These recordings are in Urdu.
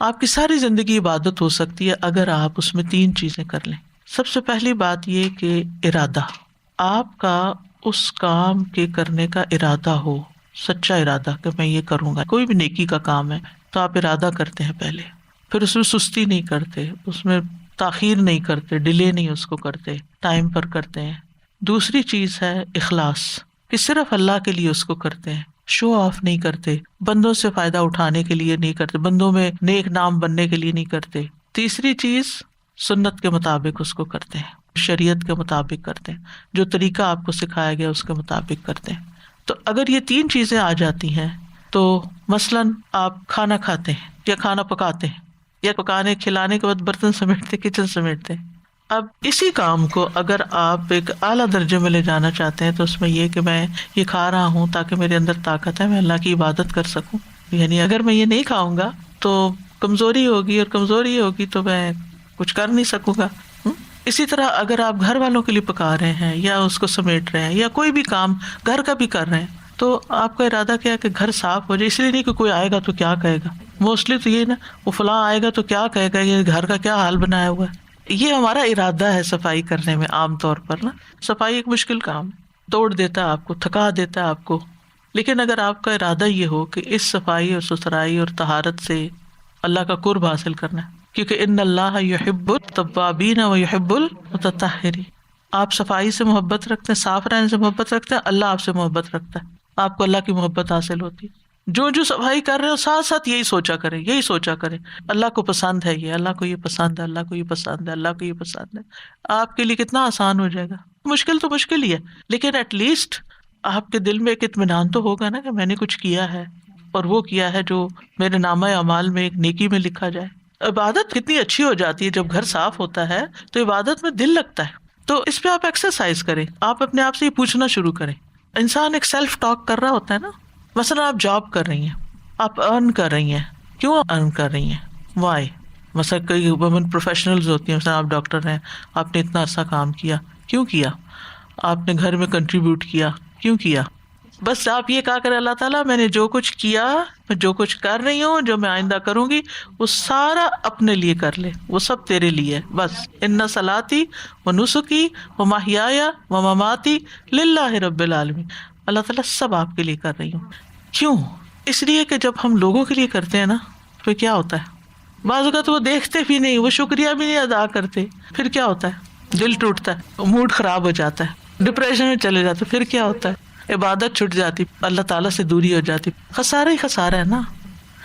آپ کی ساری زندگی عبادت ہو سکتی ہے اگر آپ اس میں تین چیزیں کر لیں. سب سے پہلی بات یہ کہ ارادہ، آپ کا اس کام کے کرنے کا ارادہ ہو، سچا ارادہ کہ میں یہ کروں گا. کوئی بھی نیکی کا کام ہے تو آپ ارادہ کرتے ہیں پہلے، پھر اس میں سستی نہیں کرتے، اس میں تاخیر نہیں کرتے، ڈیلے نہیں اس کو کرتے، ٹائم پر کرتے ہیں. دوسری چیز ہے اخلاص، کہ صرف اللہ کے لیے اس کو کرتے ہیں، شو آف نہیں کرتے، بندوں سے فائدہ اٹھانے کے لیے نہیں کرتے، بندوں میں نیک نام بننے کے لیے نہیں کرتے. تیسری چیز سنت کے مطابق اس کو کرتے ہیں، شریعت کے مطابق کرتے ہیں، جو طریقہ آپ کو سکھایا گیا اس کے مطابق کرتے ہیں. تو اگر یہ تین چیزیں آ جاتی ہیں تو مثلاً آپ کھانا کھاتے ہیں یا کھانا پکاتے ہیں یا پکانے کھلانے کے بعد برتن سمیٹتے، کچن سمیٹتے ہیں. اب اسی کام کو اگر آپ ایک اعلیٰ درجے میں لے جانا چاہتے ہیں تو اس میں یہ کہ میں یہ کھا رہا ہوں تاکہ میرے اندر طاقت ہے، میں اللہ کی عبادت کر سکوں. یعنی اگر میں یہ نہیں کھاؤں گا تو کمزوری ہوگی، اور کمزوری ہوگی تو میں کچھ کر نہیں سکوں گا. اسی طرح اگر آپ گھر والوں کے لیے پکا رہے ہیں یا اس کو سمیٹ رہے ہیں یا کوئی بھی کام گھر کا بھی کر رہے ہیں تو آپ کا ارادہ کیا ہے کہ گھر صاف ہو جائے. اس لیے نہیں کہ کوئی آئے گا تو کیا کہے گا، موسٹلی تو یہ نا وہ فلاں آئے گا تو کیا کہے گا، یہ گھر کا کیا حال بنایا ہوا ہے. یہ ہمارا ارادہ ہے صفائی کرنے میں. عام طور پر نا صفائی ایک مشکل کام ہے، توڑ دیتا ہے آپ کو، تھکا دیتا ہے آپ کو. لیکن اگر آپ کا ارادہ یہ ہو کہ اس صفائی اور ستھرائی اور طہارت سے اللہ کا قرب حاصل کرنا ہے، کیونکہ ان اللہ یحب التوابین و یحب المتطہرین، آپ صفائی سے محبت رکھتے ہیں، صاف رہنے سے محبت رکھتے ہیں، اللہ آپ سے محبت رکھتا ہے، آپ کو اللہ کی محبت حاصل ہوتی ہے. جو صفائی کر رہے ہو ساتھ ساتھ یہی سوچا کریں اللہ کو پسند ہے یہ، اللہ کو یہ پسند ہے، اللہ کو یہ پسند ہے، اللہ کو یہ پسند ہے. آپ کے لیے کتنا آسان ہو جائے گا. مشکل تو مشکل ہی ہے، لیکن ایٹ لیسٹ آپ کے دل میں ایک اطمینان تو ہوگا نا کہ میں نے کچھ کیا ہے، اور وہ کیا ہے جو میرے نامہ اعمال میں ایک نیکی میں لکھا جائے. عبادت کتنی اچھی ہو جاتی ہے جب گھر صاف ہوتا ہے تو عبادت میں دل لگتا ہے. تو اس پہ آپ ایکسرسائز کریں، آپ اپنے آپ سے یہ پوچھنا شروع کریں. انسان ایک سیلف ٹاک کر رہا ہوتا ہے نا. مثلا آپ جاب کر رہی ہیں، آپ ارن کر رہی ہیں، کیوں ارن کر رہی ہیں، وائی. مثلا کئی وومن پروفیشنلز ہوتی ہیں، مثلا آپ ڈاکٹر ہیں، آپ نے اتنا عرصہ کام کیا، کیوں کیا؟ آپ نے گھر میں کنٹریبیوٹ کیا، کیوں کیا؟ بس آپ یہ کہا کریں اللہ تعالیٰ میں نے جو کچھ کیا، میں جو کچھ کر رہی ہوں، جو میں آئندہ کروں گی، وہ سارا اپنے لیے کر لے، وہ سب تیرے لیے بس. ان صلاتی و نسکی و محیای و مماتی للہ رب العالمین. اللہ تعالیٰ سب آپ کے لیے کر رہی ہوں. کیوں؟ اس لیے کہ جب ہم لوگوں کے لیے کرتے ہیں نا تو کیا ہوتا ہے، بعض اوقات وہ دیکھتے بھی نہیں، وہ شکریہ بھی نہیں ادا کرتے، پھر کیا ہوتا ہے، دل ٹوٹتا ہے، موڈ خراب ہو جاتا ہے، ڈپریشن میں چلے جاتے، پھر کیا ہوتا ہے، عبادت چھٹ جاتی، اللہ تعالیٰ سے دوری ہو جاتی. خسارہ ہی خسارہ ہے نا.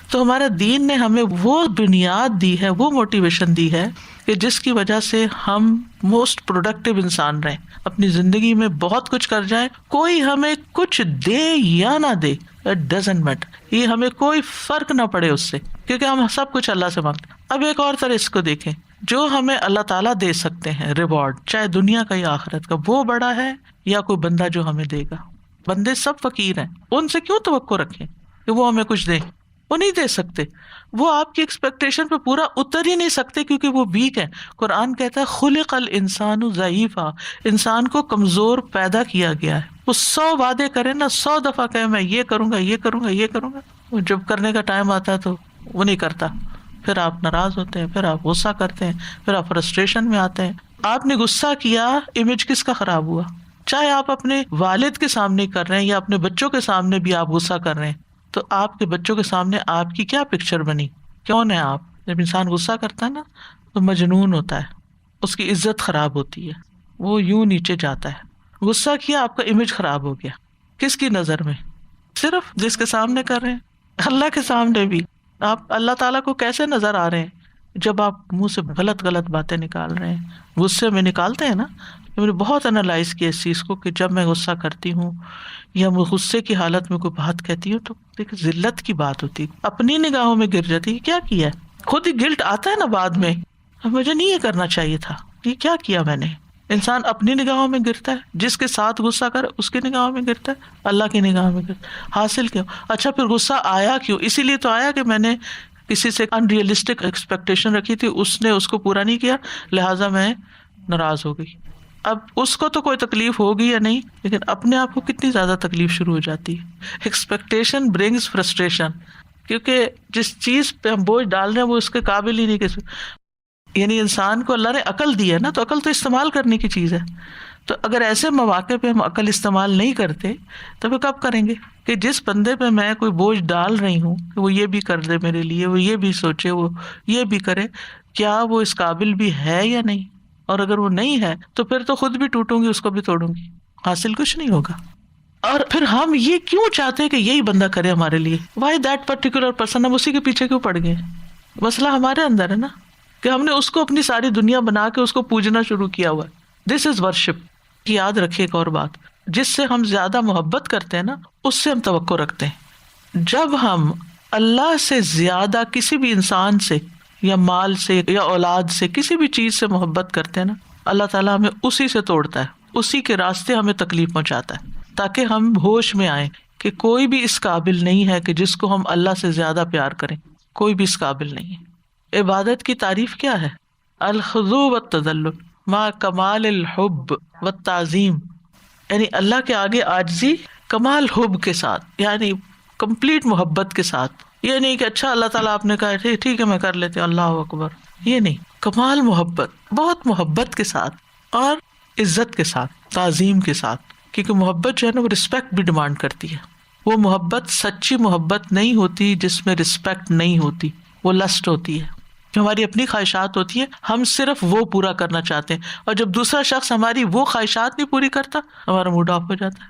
تو ہمارا دین نے ہمیں وہ بنیاد دی ہے، وہ موٹیویشن دی ہے کہ جس کی وجہ سے ہم موسٹ پروڈکٹیو انسان رہیں، اپنی زندگی میں بہت کچھ کر جائیں. کوئی ہمیں کچھ دے یا نہ دے، اٹ ڈزنٹ میٹر، یہ ہمیں کوئی فرق نہ پڑے اس سے، کیونکہ ہم سب کچھ اللہ سے مانگتے ہیں. اب ایک اور طرح اس کو دیکھیں، جو ہمیں اللہ تعالیٰ دے سکتے ہیں ریوارڈ، چاہے دنیا کا یا آخرت کا، وہ بڑا ہے یا کوئی بندہ جو ہمیں دے گا. بندے سب فقیر ہیں، ان سے کیوں توقع رکھیں کہ وہ ہمیں کچھ دیں؟ وہ نہیں دے سکتے، وہ آپ کی ایکسپیکٹیشن پہ پورا اتر ہی نہیں سکتے کیونکہ وہ ویک ہے. قرآن کہتا ہے خلق الانسان ضعیفا، انسان کو کمزور پیدا کیا گیا ہے. وہ 100 وعدے کرے نا، 100 دفعہ کہے میں یہ کروں گا، یہ کروں گا، یہ کروں گا، وہ جب کرنے کا ٹائم آتا ہے تو وہ نہیں کرتا. پھر آپ ناراض ہوتے ہیں، پھر آپ غصہ کرتے ہیں، پھر آپ فرسٹریشن میں آتے ہیں. آپ نے غصہ کیا، امیج کس کا خراب ہوا؟ چاہے آپ اپنے والد کے سامنے کر رہے ہیں یا اپنے بچوں کے سامنے بھی آپ غصہ کر رہے ہیں، تو آپ کے بچوں کے سامنے آپ کی کیا پکچر بنی؟ کون ہے آپ؟ جب انسان غصہ کرتا ہے نا تو مجنون ہوتا ہے، اس کی عزت خراب ہوتی ہے، وہ یوں نیچے جاتا ہے. غصہ کیا، آپ کا امیج خراب ہو گیا. کس کی نظر میں؟ صرف جس کے سامنے کر رہے ہیں، اللہ کے سامنے بھی آپ اللہ تعالیٰ کو کیسے نظر آ رہے ہیں جب آپ منہ سے غلط باتیں نکال رہے ہیں، غصے میں نکالتے ہیں نا. میں نے بہت انالائز کیا اس چیز کو کہ جب میں غصہ کرتی ہوں یا میں غصے کی حالت میں کوئی بات کہتی ہوں تو ایک ذلت کی بات ہوتی ہے، اپنی نگاہوں میں گر جاتی ہے. کیا کیا ہے؟ خود ہی گلٹ آتا ہے نا بعد میں، مجھے نہیں یہ کرنا چاہیے تھا، یہ کیا کیا میں نے. انسان اپنی نگاہوں میں گرتا ہے، جس کے ساتھ غصہ کر اس کی نگاہوں میں گرتا ہے، اللہ کی نگاہ میں گرتا ہے. حاصل کیا؟ اچھا پھر غصہ آیا کیوں؟ اسی لیے تو آیا کہ میں نے کسی سے ان ریئلسٹک ایکسپیکٹیشن رکھی تھی، اس نے اس کو پورا نہیں کیا، لہٰذا میں ناراض ہو گئی. اب اس کو تو کوئی تکلیف ہوگی یا نہیں، لیکن اپنے آپ کو کتنی زیادہ تکلیف شروع ہو جاتی ہے. ایکسپیکٹیشن برنگز فرسٹریشن، کیونکہ جس چیز پہ ہم بوجھ ڈال رہے ہیں وہ اس کے قابل ہی نہیں یعنی انسان کو اللہ نے عقل دی ہے نا، تو عقل تو استعمال کرنے کی چیز ہے. تو اگر ایسے مواقع پہ ہم عقل استعمال نہیں کرتے تو پھر کب کریں گے؟ کہ جس بندے پہ میں کوئی بوجھ ڈال رہی ہوں کہ وہ یہ بھی کر دے میرے لیے، وہ یہ بھی سوچے، وہ یہ بھی کرے، کیا وہ اس قابل بھی ہے یا نہیں؟ اور اگر وہ نہیں ہے تو پھر تو خود بھی ٹوٹوں گی، اس کو بھی توڑوں گی، حاصل کچھ نہیں ہوگا. اور پھر ہم یہ کیوں چاہتے ہیں کہ یہی بندہ کرے ہمارے لیے؟ Why that particular person? ہم اسی کے پیچھے کیوں پڑ گئے؟ مسئلہ ہمارے اندر ہے نا، کہ ہم نے اس کو اپنی ساری دنیا بنا کے اس کو پوجنا شروع کیا ہوا ہے. دس از ورشپ. یاد رکھیے ایک اور بات، جس سے ہم زیادہ محبت کرتے ہیں نا، اس سے ہم توقع رکھتے ہیں. جب ہم اللہ سے زیادہ کسی بھی انسان سے یا مال سے یا اولاد سے، کسی بھی چیز سے محبت کرتے ہیں نا، اللہ تعالیٰ ہمیں اسی سے توڑتا ہے، اسی کے راستے ہمیں تکلیف پہنچاتا ہے، تاکہ ہم ہوش میں آئیں کہ کوئی بھی اس قابل نہیں ہے کہ جس کو ہم اللہ سے زیادہ پیار کریں. کوئی بھی اس قابل نہیں ہے. عبادت کی تعریف کیا ہے؟ الخضوع والتذلل مع کمال الحب والتعظیم، یعنی اللہ کے آگے عاجزی کمال حب کے ساتھ، یعنی کمپلیٹ محبت کے ساتھ. یہ نہیں کہ اچھا اللہ تعالیٰ آپ نے کہا ٹھیک ہے میں کر لیتے ہوں، اللہ اکبر، یہ نہیں. کمال محبت، بہت محبت کے ساتھ اور عزت کے ساتھ، تعظیم کے ساتھ. کیونکہ محبت جو ہے نا وہ رسپیکٹ بھی ڈیمانڈ کرتی ہے. وہ محبت سچی محبت نہیں ہوتی جس میں رسپیکٹ نہیں ہوتی، وہ لسٹ ہوتی ہے، ہماری اپنی خواہشات ہوتی ہیں، ہم صرف وہ پورا کرنا چاہتے ہیں، اور جب دوسرا شخص ہماری وہ خواہشات نہیں پوری کرتا ہمارا موڈ آف ہو جاتا ہے.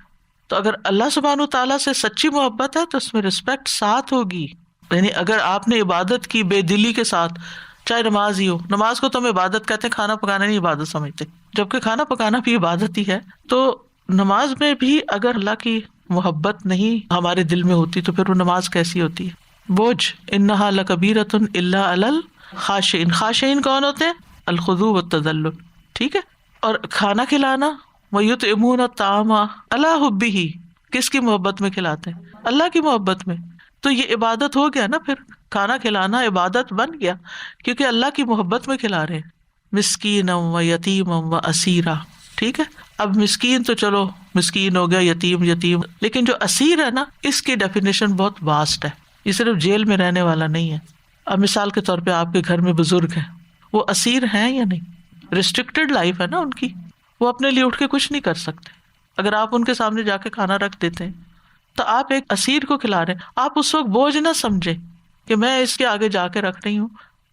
تو اگر اللہ سبحانہ تعالیٰ سے سچی محبت ہے تو اس میں رسپیکٹ ساتھ ہوگی. یعنی اگر آپ نے عبادت کی بے دلی کے ساتھ، چاہے نماز ہی ہو، نماز کو تو ہم عبادت کہتے ہیں، کھانا پکانا نہیں عبادت سمجھتے، جبکہ کھانا پکانا بھی عبادت ہی ہے. تو نماز میں بھی اگر اللہ کی محبت نہیں ہمارے دل میں ہوتی تو پھر وہ نماز کیسی ہوتی ہے؟ بوجھ. انہا لکبیرۃ الا علی الخاشعین. خاشعین کون ہوتے ہیں؟ الخضوع والتذلل. ٹھیک ہے. اور کھانا کھلانا، وَيُطْعِمُونَ الطَّعَامَ عَلَىٰ حُبِّهِ، کس کی محبت میں کھلاتے ہیں؟ اللہ کی محبت میں. تو یہ عبادت ہو گیا نا، پھر کھانا کھلانا عبادت بن گیا کیونکہ اللہ کی محبت میں کھلا رہے ہیں. مسکینا و یتیما و اسیرا. ٹھیک ہے. اب مسکین تو چلو مسکین ہو گیا، یتیم یتیم، لیکن جو اسیر ہے نا، اس کی ڈیفینیشن بہت واسٹ ہے. یہ صرف جیل میں رہنے والا نہیں ہے. اب مثال کے طور پہ آپ کے گھر میں بزرگ ہیں، وہ اسیر ہیں یا نہیں؟ ریسٹرکٹیڈ لائف ہے نا ان کی، وہ اپنے لیے اٹھ کے کچھ نہیں کر سکتے. اگر آپ ان کے سامنے جا کے کھانا رکھ دیتے ہیں تو آپ ایک اسیر کو کھلا رہے ہیں. آپ اس وقت بوجھ نہ سمجھے کہ میں اس کے آگے جا کے رکھ رہی ہوں،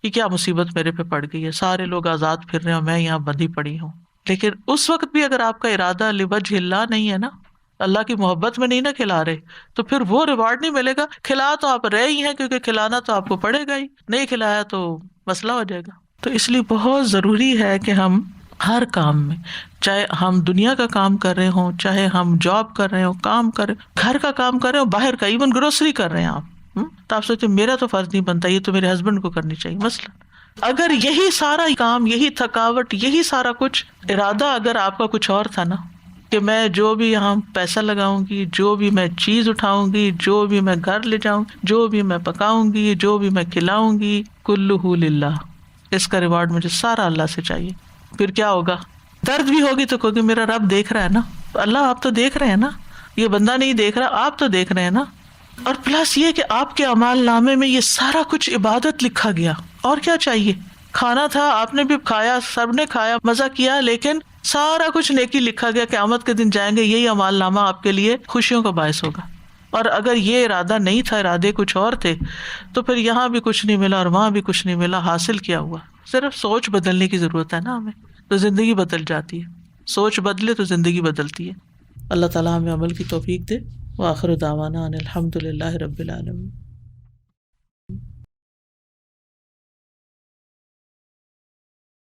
یہ کیا مصیبت میرے پہ پڑ گئی ہے، سارے لوگ آزاد پھر رہے ہیں اور میں یہاں بندھی پڑی ہوں. لیکن اس وقت بھی اگر آپ کا ارادہ لوجہ اللہ نہیں ہے نا، اللہ کی محبت میں نہیں نہ کھلا رہے، تو پھر وہ ریوارڈ نہیں ملے گا. کھلا تو آپ رہے ہی ہیں کیونکہ کھلانا تو آپ کو پڑے گا ہی، نہیں کھلایا تو مسئلہ ہو جائے گا. تو اس لیے بہت ضروری ہے کہ ہم ہر کام میں، چاہے ہم دنیا کا کام کر رہے ہوں، چاہے ہم جاب کر رہے ہوں، کام کر رہے ہوں، گھر کا کام کر رہے ہوں، باہر کا، ایون گروسری کر رہے ہیں آپ، تو آپ سوچتے میرا تو فرض نہیں بنتا، یہ تو میرے ہسبینڈ کو کرنی چاہیے. مثلا اگر یہی سارا کام، یہی تھکاوٹ، یہی سارا کچھ، ارادہ اگر آپ کا کچھ اور تھا نا، کہ میں جو بھی یہاں پیسہ لگاؤں گی، جو بھی میں چیز اٹھاؤں گی، جو بھی میں گھر لے جاؤں، جو بھی میں پکاؤں گی، جو بھی میں کھلاؤں گی، کلہ للہ، اس کا ریوارڈ مجھے سارا اللہ سے چاہیے. پھر کیا ہوگا؟ درد بھی ہوگی تو کیونکہ میرا رب دیکھ رہا ہے نا. اللہ آپ تو دیکھ رہے ہیں نا، یہ بندہ نہیں دیکھ رہا، آپ تو دیکھ رہے ہیں نا. اور پلس یہ کہ آپ کے اعمال نامے میں یہ سارا کچھ عبادت لکھا گیا. اور کیا چاہیے؟ کھانا تھا، آپ نے بھی کھایا، سب نے کھایا، مزہ کیا، لیکن سارا کچھ نیکی لکھا گیا. قیامت کے دن جائیں گے، یہی اعمال نامہ آپ کے لیے خوشیوں کا باعث ہوگا. اور اگر یہ ارادہ نہیں تھا، ارادے کچھ اور تھے، تو پھر یہاں بھی کچھ نہیں ملا اور وہاں بھی کچھ نہیں ملا. حاصل کیا ہوا؟ صرف سوچ بدلنے کی ضرورت ہے نا ہمیں، تو زندگی بدل جاتی ہے. سوچ بدلے تو زندگی بدلتی ہے. اللہ تعالیٰ ہمیں عمل کی توفیق دے. وآخر دعوانا ان الحمد للہ رب العالمین.